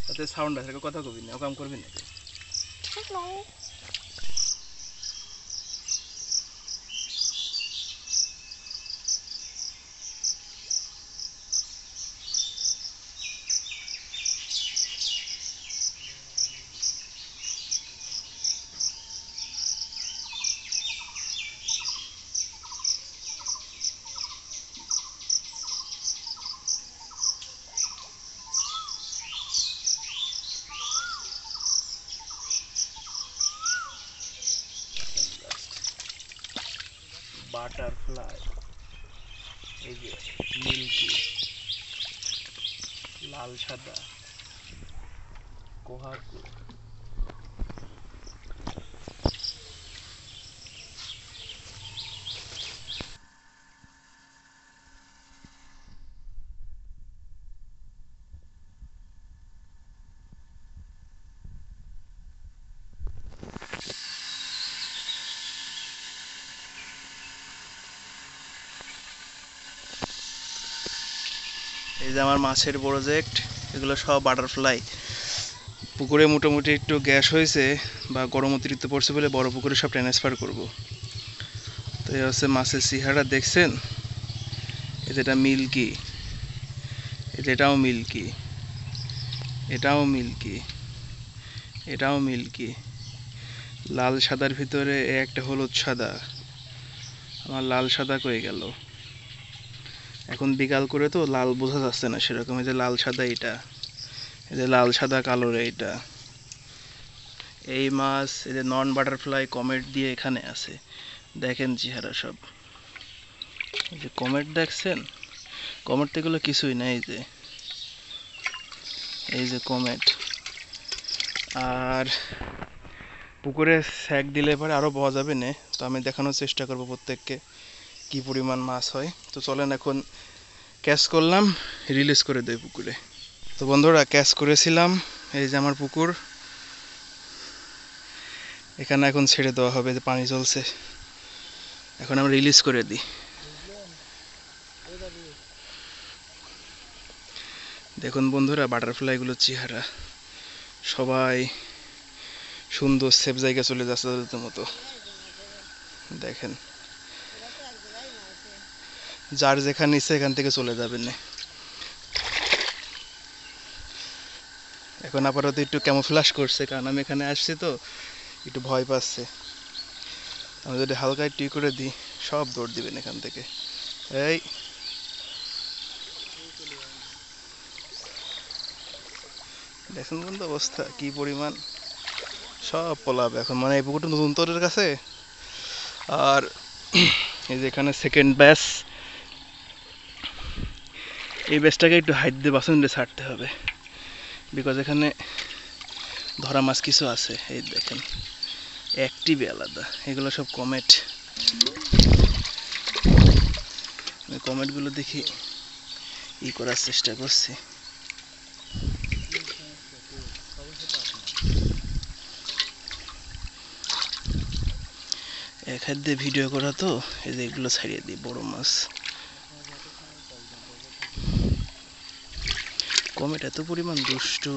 তাতে সাউন্ড আছে, কথা কবি না, ও কাম করবি না। বাটারফ্লাই, এই যে মিল্কি, লাল সাদা, কোহাকু। এই যে আমার মাছের প্রজেক্ট, এগুলো সব বাটারফ্লাই। পুকুরে মোটামুটি একটু গ্যাস হয়েছে বা গরম অতিরিক্ত পড়ছে বলে বড় পুকুরে সব ট্রান্সফার করব। তো এই হচ্ছে মাছের চেহারা দেখছেন, এই যেটা মিল্কি, এই যেটাও মিল্কি, এটাও মিল্কি, এটাও মিল্কি। লাল সাদার ভিতরে একটা হলুদ সাদা। আমার লাল সাদা কই গেল? এখন বিকাল করে তো লাল বোঝা যাচ্ছে না সেরকম। এই যে লাল সাদা এটা, এই যে লাল সাদা কালোর এইটা। এই মাছ এই যে নন বাটারফ্লাই কমেট দিয়ে এখানে আছে, দেখেন চেহারা সব। এই যে কমেট দেখছেন, কমেট তো এগুলো কিছুই না। এই যে কমেট। আর পুকুরে স্যাক দিলে পরে আরও পাওয়া যাবে না, তো আমি দেখানোর চেষ্টা করব প্রত্যেককে কি পরিমাণ মাছ হয়। তো চলেন এখন ক্যাচ করলাম, রিলিজ করে দেয় পুকুরে। তো বন্ধুরা ক্যাচ করেছিলাম, এই যে আমার পুকুর, এখানে এখন ছেড়ে দেওয়া হবে। যে পানি চলছে, এখন আমরা রিলিজ করে দিই। দেখুন বন্ধুরা বাটারফ্লাইগুলোর চেহারা, সবাই সুন্দর সেফ জায়গা চলে যাচ্ছে তাদের মতো। দেখেন, যার যেখানে ইচ্ছে এখান থেকে চলে যাবেন না। এখন আপাতত একটু ক্যামোফ্লাশ করছে, কারণ আমি এখানে আসছি তো একটু ভয় পাচ্ছে। আমি যদি হালকা একটু করে দিই, সব দৌড় দিবেন এখান থেকে। এই দেখুন বন্ধু অবস্থা কি পরিমাণ, সব পলাবে এখন। মানে এই পুকুরটা নতুন তোরের কাছে। আর এই যে এখানে সেকেন্ড ব্যাচ, এই ব্যাচটাকে একটু হাইট দিয়ে বাসন দিয়ে ছাড়তে হবে, বিকজ এখানে ধরা মাছ কিছু আছে। এই দেখেন অ্যাক্টিভই আলাদা, এগুলো সব কমেট। আমি কমেটগুলো দেখি করার চেষ্টা করছি। এক হাত দিয়ে ভিডিও করা তো, এই যে এগুলো ছাড়িয়ে দিই বড় মাছ। কমেট এত পরিমাণ দুষ্টু।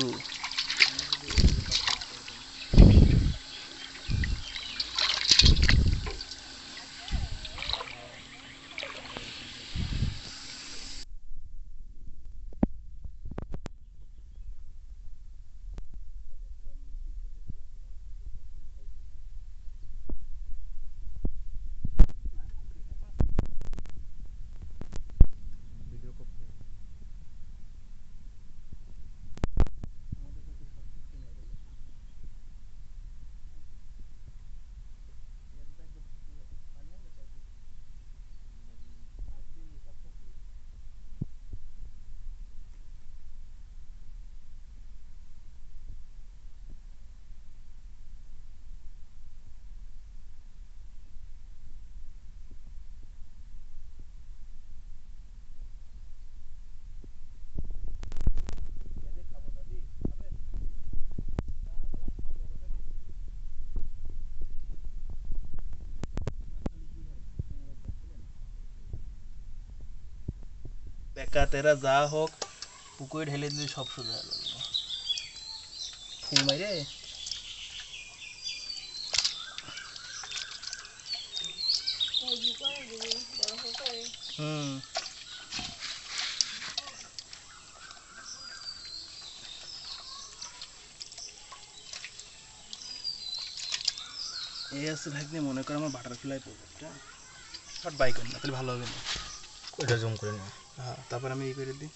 বেকা তেরা যা হোক পুকুরে ঢেলে দিলে সব সোজা হয়ে যাবে। ফুল মাইরে এই আছে ভাগ্নে, মনে করো আমার বাটারফ্লাই প্রজেক্টটা বাট বাই কর না, তাহলে ভালো হবে না। ওটা জুম করে নে। হ্যাঁ, তারপর আমি এই করে দিই।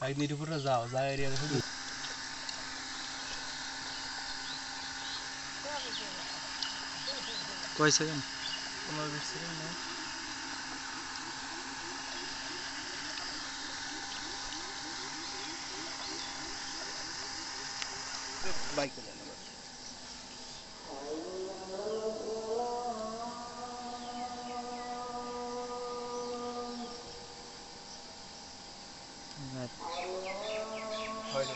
ভাগ্নের উপরে যাও, যা এরিয়া দেখো। কয় সেকেন্ড? 15-20 সেকেন্ড না? বাইক করে নেবো। হয় না,